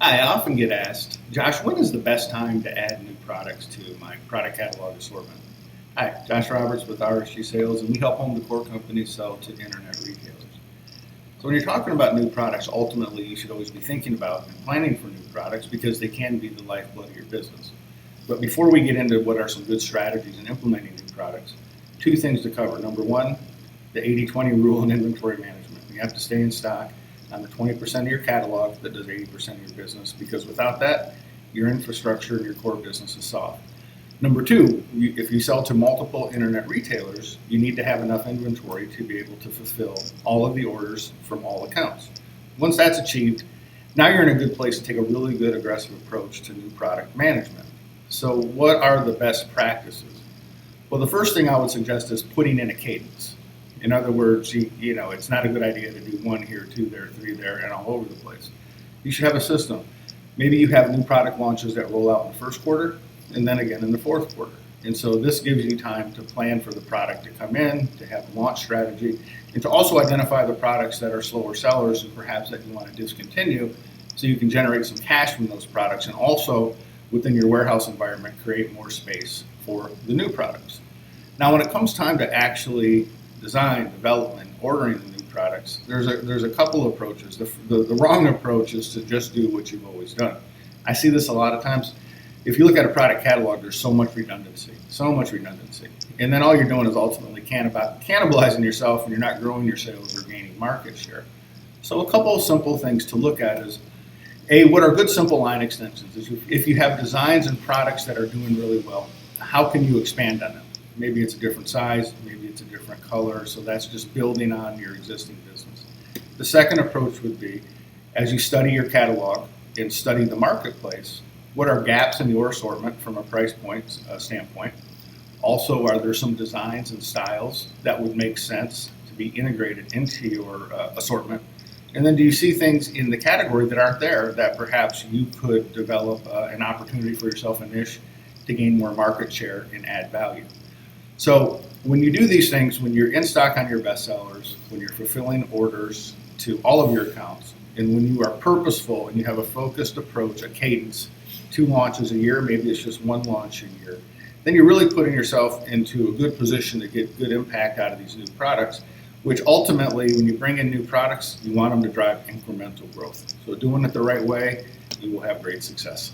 I often get asked, Josh, when is the best time to add new products to my product catalog assortment? Hi, Josh Roberts with RSG Sales, and we help home decor companies sell to internet retailers. So when you're talking about new products, ultimately you should always be thinking about and planning for new products because they can be the lifeblood of your business. But before we get into what are some good strategies in implementing new products, two things to cover. Number one, the 80-20 rule in inventory management. You have to stay in stock on the 20% of your catalog that does 80% of your business, because without that, your infrastructure and your core business is soft. Number two, if you sell to multiple internet retailers, you need to have enough inventory to be able to fulfill all of the orders from all accounts. Once that's achieved, now you're in a good place to take a really good aggressive approach to new product management. So what are the best practices? Well, the first thing I would suggest is putting in a cadence. In other words, it's not a good idea to do one here, two there, three there, and all over the place. You should have a system. Maybe you have new product launches that roll out in the first quarter and then again in the fourth quarter. And so this gives you time to plan for the product to come in, to have a launch strategy, and to also identify the products that are slower sellers and perhaps that you want to discontinue so you can generate some cash from those products, and also within your warehouse environment create more space for the new products. Now, when it comes time to actually design, development, ordering the new products, there's a couple approaches. The wrong approach is to just do what you've always done. I see this a lot of times. If you look at a product catalog, there's so much redundancy. And then all you're doing is ultimately cannibalizing yourself, and you're not growing your sales or gaining market share. So a couple of simple things to look at is, what are good simple line extensions? If you have designs and products that are doing really well, how can you expand on them? Maybe it's a different size, maybe it's a different color, so that's just building on your existing business. The second approach would be, as you study your catalog and study the marketplace, what are gaps in your assortment from a price point standpoint? Also, are there some designs and styles that would make sense to be integrated into your assortment? And then do you see things in the category that aren't there that perhaps you could develop an opportunity for yourself, a niche, to gain more market share and add value? So when you do these things, when you're in stock on your best sellers, when you're fulfilling orders to all of your accounts, and when you are purposeful and you have a focused approach, a cadence, 2 launches a year, maybe it's just 1 launch a year, then you're really putting yourself into a good position to get good impact out of these new products, which ultimately, when you bring in new products, you want them to drive incremental growth. So doing it the right way, you will have great success.